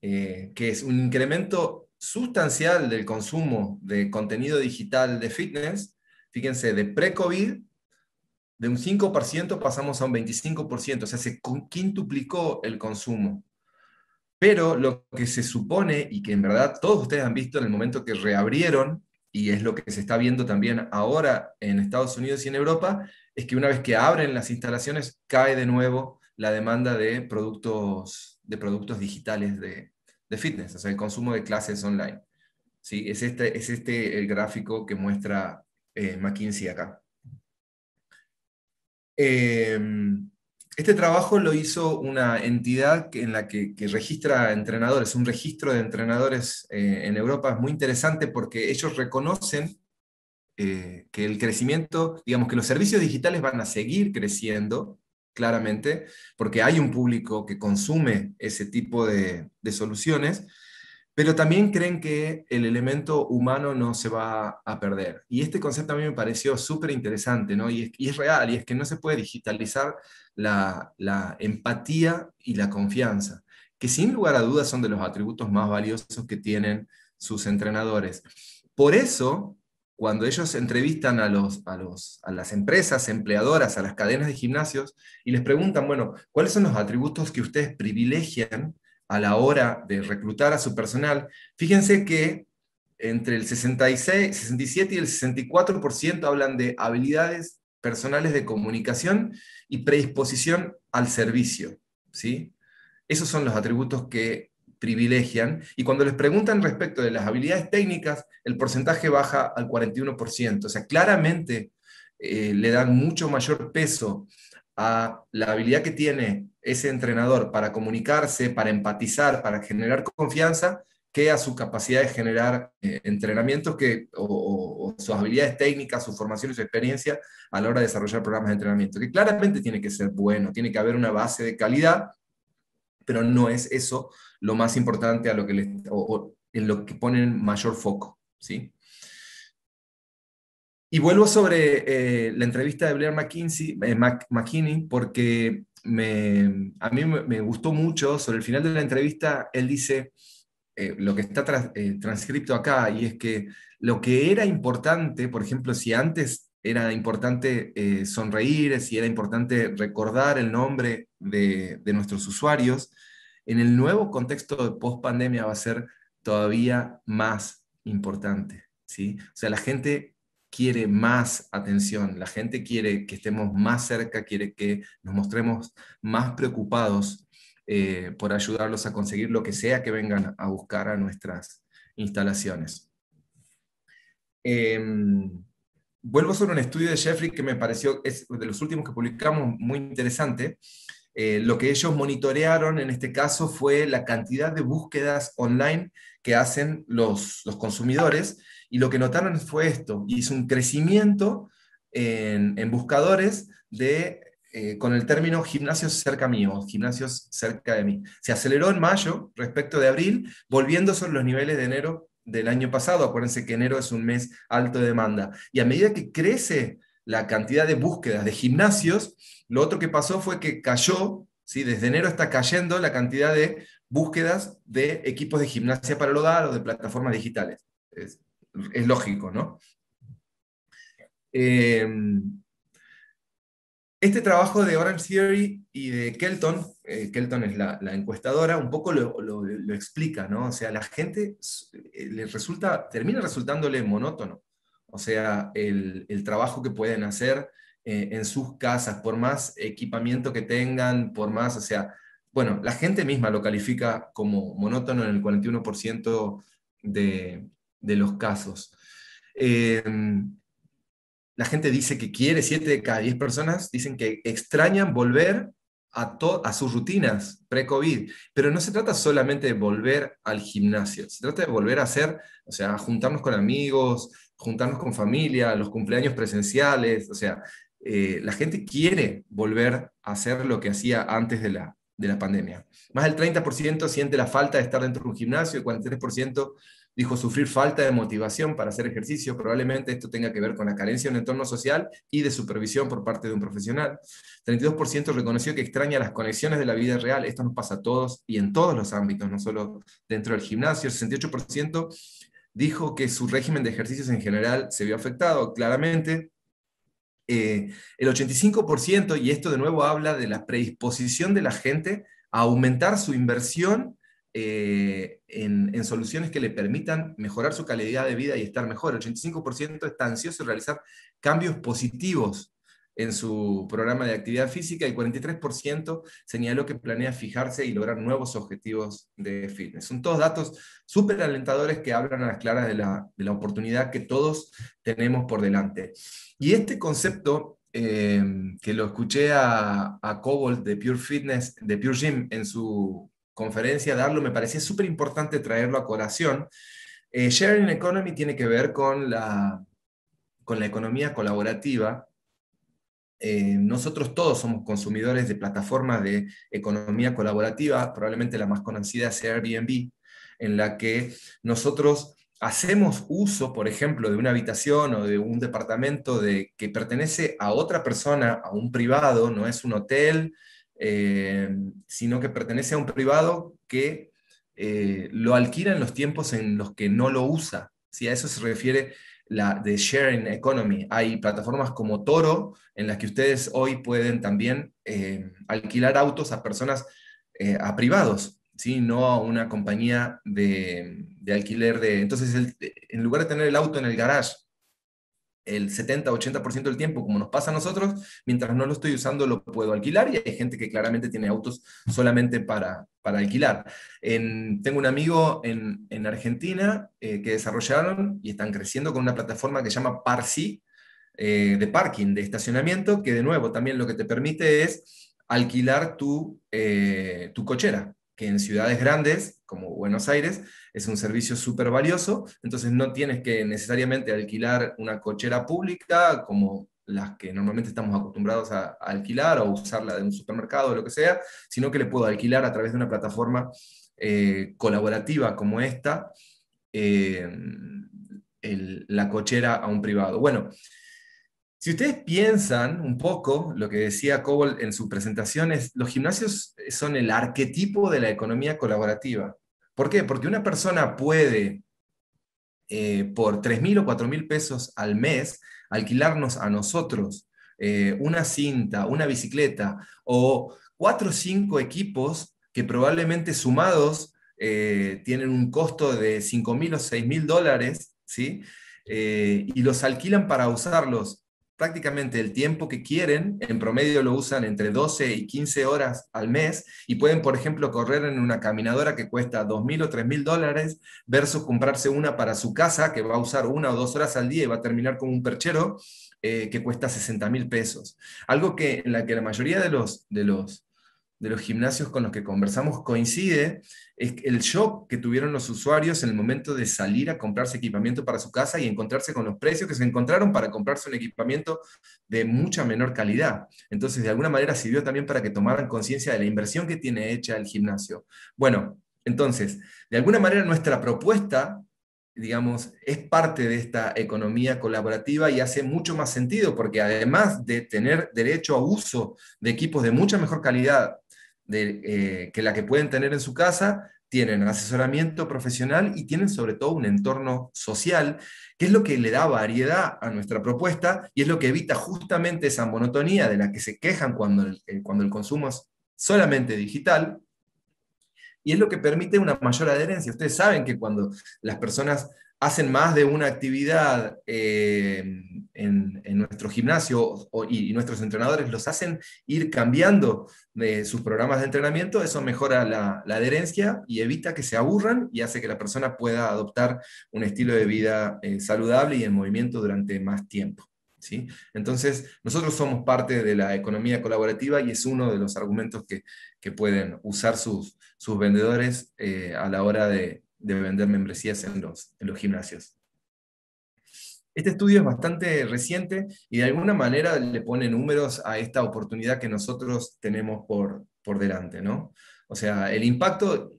que es un incremento sustancial del consumo de contenido digital de fitness. Fíjense, de pre-COVID, de un 5% pasamos a un 25%, o sea, se quintuplicó el consumo. Pero lo que se supone, y que en verdad todos ustedes han visto en el momento que reabrieron, y es lo que se está viendo también ahora en Estados Unidos y en Europa, es que una vez que abren las instalaciones, cae de nuevo la demanda de productos digitales de fitness, o sea, el consumo de clases online. ¿Sí? Es este el gráfico que muestra McKinsey acá. Este trabajo lo hizo una entidad en la que registra entrenadores, un registro de entrenadores en Europa. Es muy interesante porque ellos reconocen que el crecimiento, digamos que los servicios digitales van a seguir creciendo, claramente, porque hay un público que consume ese tipo de soluciones, pero también creen que el elemento humano no se va a perder. Y este concepto a mí me pareció súper interesante, ¿no? Y es real, y es que no se puede digitalizar la empatía y la confianza, que sin lugar a dudas son de los atributos más valiosos que tienen sus entrenadores. Por eso, cuando ellos entrevistan a las empresas empleadoras, a las cadenas de gimnasios, y les preguntan, bueno, ¿cuáles son los atributos que ustedes privilegian a la hora de reclutar a su personal? Fíjense que entre el 66, 67 y el 64% hablan de habilidades personales de comunicación y predisposición al servicio, ¿sí? Esos son los atributos que privilegian, y cuando les preguntan respecto de las habilidades técnicas, el porcentaje baja al 41%. O sea, claramente le dan mucho mayor peso a la habilidad que tiene ese entrenador para comunicarse, para empatizar, para generar confianza, que a su capacidad de generar entrenamientos o sus habilidades técnicas, su formación y su experiencia a la hora de desarrollar programas de entrenamiento, que claramente tiene que ser bueno, tiene que haber una base de calidad, pero no es eso lo más importante a lo que o en lo que ponen mayor foco, ¿sí? Y vuelvo sobre la entrevista de Blair McKinney, porque a mí me gustó mucho. Sobre el final de la entrevista, él dice lo que está transcrito acá, y es que lo que era importante, por ejemplo, si antes era importante sonreír, si era importante recordar el nombre de nuestros usuarios, en el nuevo contexto de post-pandemia va a ser todavía más importante, ¿sí? O sea, la gente quiere más atención, la gente quiere que estemos más cerca, quiere que nos mostremos más preocupados por ayudarlos a conseguir lo que sea que vengan a buscar a nuestras instalaciones. Vuelvo sobre un estudio de Jeffrey que me pareció, es de los últimos que publicamos, muy interesante. Lo que ellos monitorearon en este caso fue la cantidad de búsquedas online que hacen los consumidores, y lo que notaron fue esto: hizo un crecimiento en buscadores con el término gimnasios cerca mío, gimnasios cerca de mí. Se aceleró en mayo respecto de abril, volviendo sobre los niveles de enero del año pasado. Acuérdense que enero es un mes alto de demanda. Y a medida que crece la cantidad de búsquedas de gimnasios, lo otro que pasó fue que cayó, ¿sí? Desde enero está cayendo la cantidad de búsquedas de equipos de gimnasia para el hogar o de plataformas digitales. Es lógico, ¿no? Este trabajo de Orange Theory y de Kelton, Kelton es la encuestadora, un poco lo explica, ¿no? O sea, la gente termina resultándole monótono. O sea, el trabajo que pueden hacer en sus casas, por más equipamiento que tengan, por más, o sea, bueno, la gente misma lo califica como monótono en el 41% de los casos. La gente dice que quiere, 7 de cada 10 personas dicen que extrañan volver a sus rutinas pre-COVID, pero no se trata solamente de volver al gimnasio, se trata de volver a hacer, o sea, a juntarnos con amigos, juntarnos con familia, los cumpleaños presenciales, o sea, la gente quiere volver a hacer lo que hacía antes de la pandemia. Más del 30% siente la falta de estar dentro de un gimnasio, el 43% dijo sufrir falta de motivación para hacer ejercicio. Probablemente esto tenga que ver con la carencia de un entorno social y de supervisión por parte de un profesional. 32% reconoció que extraña las conexiones de la vida real. Esto nos pasa a todos y en todos los ámbitos, no solo dentro del gimnasio. El 68% dijo que su régimen de ejercicios en general se vio afectado, claramente. El 85%, y esto de nuevo habla de la predisposición de la gente a aumentar su inversión en soluciones que le permitan mejorar su calidad de vida y estar mejor. El 85% está ansioso de realizar cambios positivos en su programa de actividad física, y 43% señaló que planea fijarse y lograr nuevos objetivos de fitness. Son todos datos súper alentadores que hablan a las claras de la oportunidad que todos tenemos por delante. Y este concepto, que lo escuché a Cobalt de Pure Fitness, de Pure Gym, en su conferencia darlo, me parecía súper importante traerlo a colación. Sharing Economy tiene que ver con la economía colaborativa. Nosotros todos somos consumidores de plataformas de economía colaborativa, probablemente la más conocida sea Airbnb, en la que nosotros hacemos uso, por ejemplo, de una habitación o de un departamento que pertenece a otra persona, a un privado, no es un hotel, sino que pertenece a un privado que lo alquila en los tiempos en los que no lo usa. ¿Sí? A eso se refiere de sharing economy. Hay plataformas como Toro, en las que ustedes hoy pueden también alquilar autos a personas, a privados, ¿sí? No a una compañía de alquiler Entonces, en lugar de tener el auto en el garage el 70-80% del tiempo, como nos pasa a nosotros, mientras no lo estoy usando lo puedo alquilar, y hay gente que claramente tiene autos solamente para alquilar. Tengo un amigo en Argentina que desarrollaron y están creciendo con una plataforma que se llama Parsi, de parking, de estacionamiento, que de nuevo también lo que te permite es alquilar tu cochera, que en ciudades grandes como Buenos Aires es un servicio súper valioso. Entonces no tienes que necesariamente alquilar una cochera pública como las que normalmente estamos acostumbrados a alquilar, o usarla de un supermercado o lo que sea, sino que le puedo alquilar a través de una plataforma colaborativa como esta, eh, la cochera a un privado. Bueno, si ustedes piensan un poco lo que decía Cobol en su presentación, los gimnasios son el arquetipo de la economía colaborativa. ¿Por qué? Porque una persona puede, por 3.000 o 4.000 pesos al mes, alquilarnos a nosotros una cinta, una bicicleta o 4 o 5 equipos que probablemente sumados tienen un costo de 5.000 o 6.000 dólares, ¿sí? Y los alquilan para usarlos prácticamente el tiempo que quieren. En promedio lo usan entre 12 y 15 horas al mes, y pueden, por ejemplo, correr en una caminadora que cuesta 2.000 o 3.000 dólares, versus comprarse una para su casa que va a usar 1 o 2 horas al día y va a terminar con un perchero que cuesta 60.000 pesos. Algo en la que la mayoría de los gimnasios con los que conversamos coincide, es el shock que tuvieron los usuarios en el momento de salir a comprarse equipamiento para su casa y encontrarse con los precios que se encontraron para comprarse un equipamiento de mucha menor calidad. Entonces, de alguna manera sirvió también para que tomaran conciencia de la inversión que tiene hecha el gimnasio. Bueno, entonces, de alguna manera nuestra propuesta, digamos, es parte de esta economía colaborativa, y hace mucho más sentido porque además de tener derecho a uso de equipos de mucha mejor calidad que la que pueden tener en su casa, tienen asesoramiento profesional y tienen sobre todo un entorno social, que es lo que le da variedad a nuestra propuesta y es lo que evita justamente esa monotonía de la que se quejan cuando el consumo es solamente digital, y es lo que permite una mayor adherencia. Ustedes saben que cuando las personas hacen más de una actividad en nuestro gimnasio, y nuestros entrenadores los hacen ir cambiando de sus programas de entrenamiento, eso mejora la adherencia y evita que se aburran, y hace que la persona pueda adoptar un estilo de vida saludable y en movimiento durante más tiempo. ¿Sí? Entonces, nosotros somos parte de la economía colaborativa, y es uno de los argumentos que pueden usar sus vendedores a la hora de vender membresías en los gimnasios. Este estudio es bastante reciente y de alguna manera le pone números a esta oportunidad que nosotros tenemos por delante, ¿no? O sea, el impacto,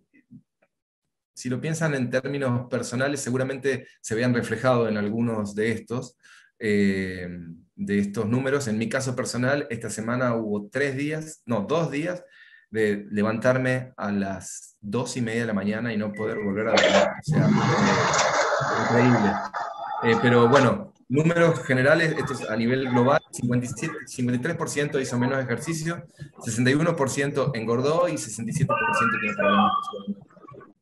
si lo piensan en términos personales, seguramente se vean reflejados en algunos eh, de estos números. En mi caso personal, esta semana hubo 3 días, no, 2 días, de levantarme a las 2:30 de la mañana y no poder volver a dormir. O sea, increíble. Pero bueno, números generales, esto es a nivel global: 53% hizo menos ejercicio, 61% engordó y 67% tiene problemas de sueño.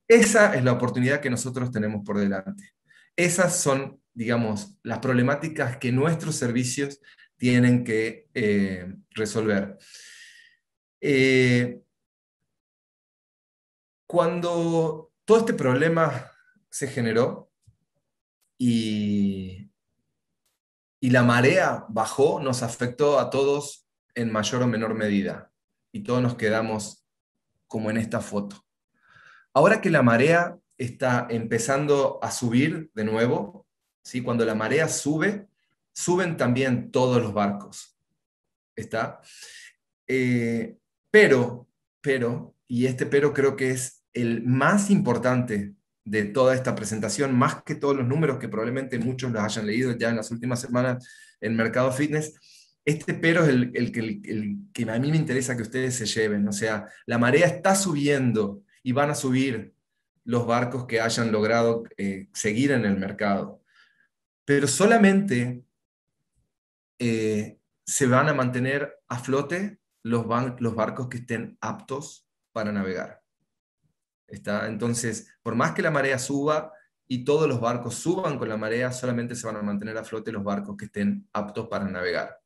Esa es la oportunidad que nosotros tenemos por delante. Esas son, digamos, las problemáticas que nuestros servicios tienen que resolver. Eh, Cuando todo este problema se generó y, y la marea bajó, nos afectó a todos en mayor o menor medida. Y todos nos quedamos como en esta foto. Ahora que la marea está empezando a subir de nuevo, ¿sí? Cuando la marea sube, suben también todos los barcos. ¿Está? Eh, pero, y este pero creo que es el más importante de toda esta presentación, más que todos los números que probablemente muchos los hayan leído ya en las últimas semanas en Mercado Fitness. Este pero es el que a mí me interesa que ustedes se lleven. O sea, la marea está subiendo y van a subir los barcos que hayan logrado seguir en el mercado. Pero solamente se van a mantener a flote los barcos que estén aptos para navegar. ¿Está? Entonces, por más que la marea suba y todos los barcos suban con la marea, solamente se van a mantener a flote los barcos que estén aptos para navegar.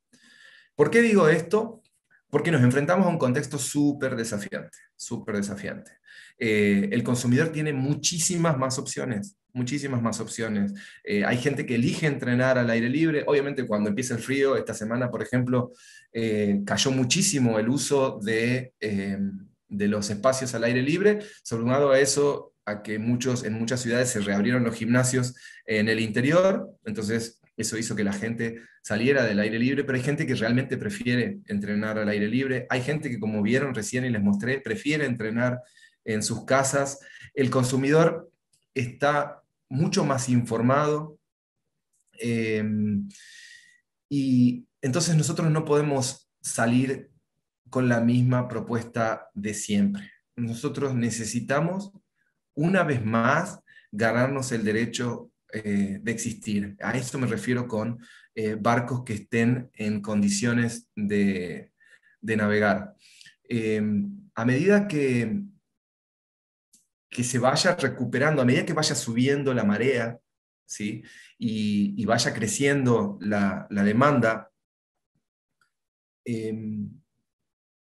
¿Por qué digo esto? Porque nos enfrentamos a un contexto súper desafiante, súper desafiante. El consumidor tiene muchísimas más opciones, muchísimas más opciones. Hay gente que elige entrenar al aire libre. Obviamente cuando empieza el frío, esta semana, por ejemplo, cayó muchísimo el uso de los espacios al aire libre, sumado a eso, a que en muchas ciudades se reabrieron los gimnasios en el interior, entonces eso hizo que la gente saliera del aire libre, pero hay gente que realmente prefiere entrenar al aire libre, hay gente que, como vieron recién y les mostré, prefiere entrenar en sus casas. El consumidor está mucho más informado, eh, y entonces nosotros no podemos salir con la misma propuesta de siempre. Nosotros necesitamos, una vez más, ganarnos el derecho de existir. A esto me refiero con barcos que estén en condiciones de navegar. Eh, a medida que se vaya recuperando, a medida que vaya subiendo la marea, ¿sí? y vaya creciendo la demanda,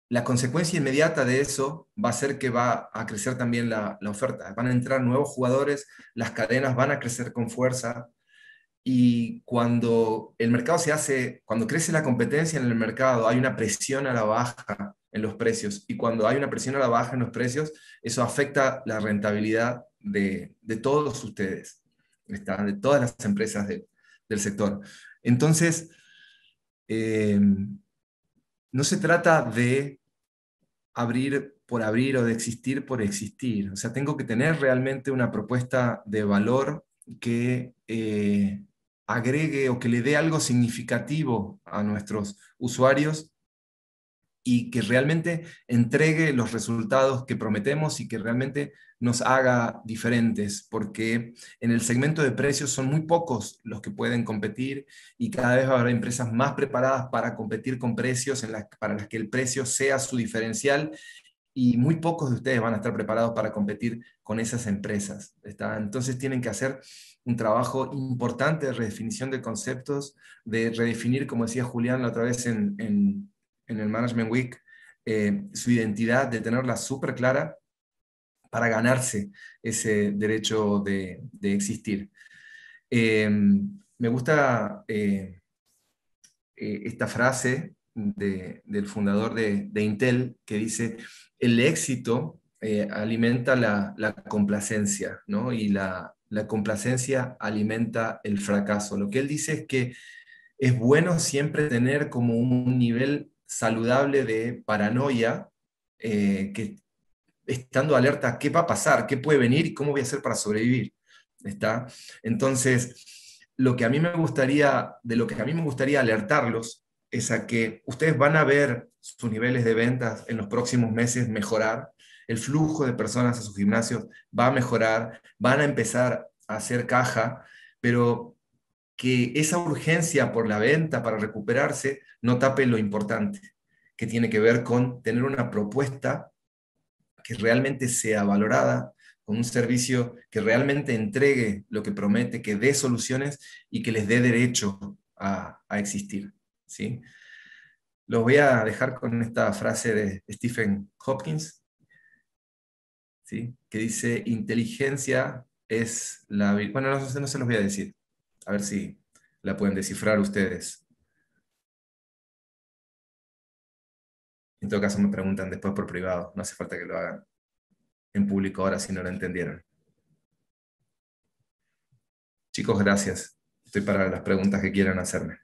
la consecuencia inmediata de eso va a ser que va a crecer también la oferta. Van a entrar nuevos jugadores, las cadenas van a crecer con fuerza, y cuando el mercado cuando crece la competencia en el mercado, hay una presión a la baja en los precios, y cuando hay una presión a la baja en los precios, eso afecta la rentabilidad de todos ustedes, de todas las empresas del sector. Entonces, no se trata de abrir por abrir o de existir por existir. O sea, tengo que tener realmente una propuesta de valor que agregue o que le dé algo significativo a nuestros usuarios y que realmente entregue los resultados que prometemos y que realmente nos haga diferentes, porque en el segmento de precios son muy pocos los que pueden competir, y cada vez va a haber empresas más preparadas para competir con precios para las que el precio sea su diferencial, y muy pocos de ustedes van a estar preparados para competir con esas empresas. ¿Está? Entonces tienen que hacer un trabajo importante de redefinición de conceptos, de redefinir, como decía Julián la otra vez en el Management Week, su identidad, de tenerla súper clara para ganarse ese derecho de existir. Me gusta esta frase del fundador de Intel, que dice: el éxito alimenta la complacencia, ¿no? y la complacencia alimenta el fracaso. Lo que él dice es que es bueno siempre tener como un nivel saludable de paranoia, que estando alerta a qué va a pasar, qué puede venir y cómo voy a hacer para sobrevivir. ¿Está? Entonces, lo que a mí me gustaría, de lo que a mí me gustaría alertarlos es a que ustedes van a ver sus niveles de ventas en los próximos meses mejorar, el flujo de personas a sus gimnasios va a mejorar, van a empezar a hacer caja, pero que esa urgencia por la venta para recuperarse no tape lo importante, que tiene que ver con tener una propuesta que realmente sea valorada, con un servicio que realmente entregue lo que promete, que dé soluciones y que les dé derecho a existir. ¿Sí? Los voy a dejar con esta frase de Stephen Hopkins, ¿sí? Que dice, inteligencia es la... Bueno, no se los voy a decir, a ver si la pueden descifrar ustedes. En todo caso me preguntan después por privado, no hace falta que lo hagan en público ahora si no lo entendieron. Chicos, gracias. Estoy para las preguntas que quieran hacerme.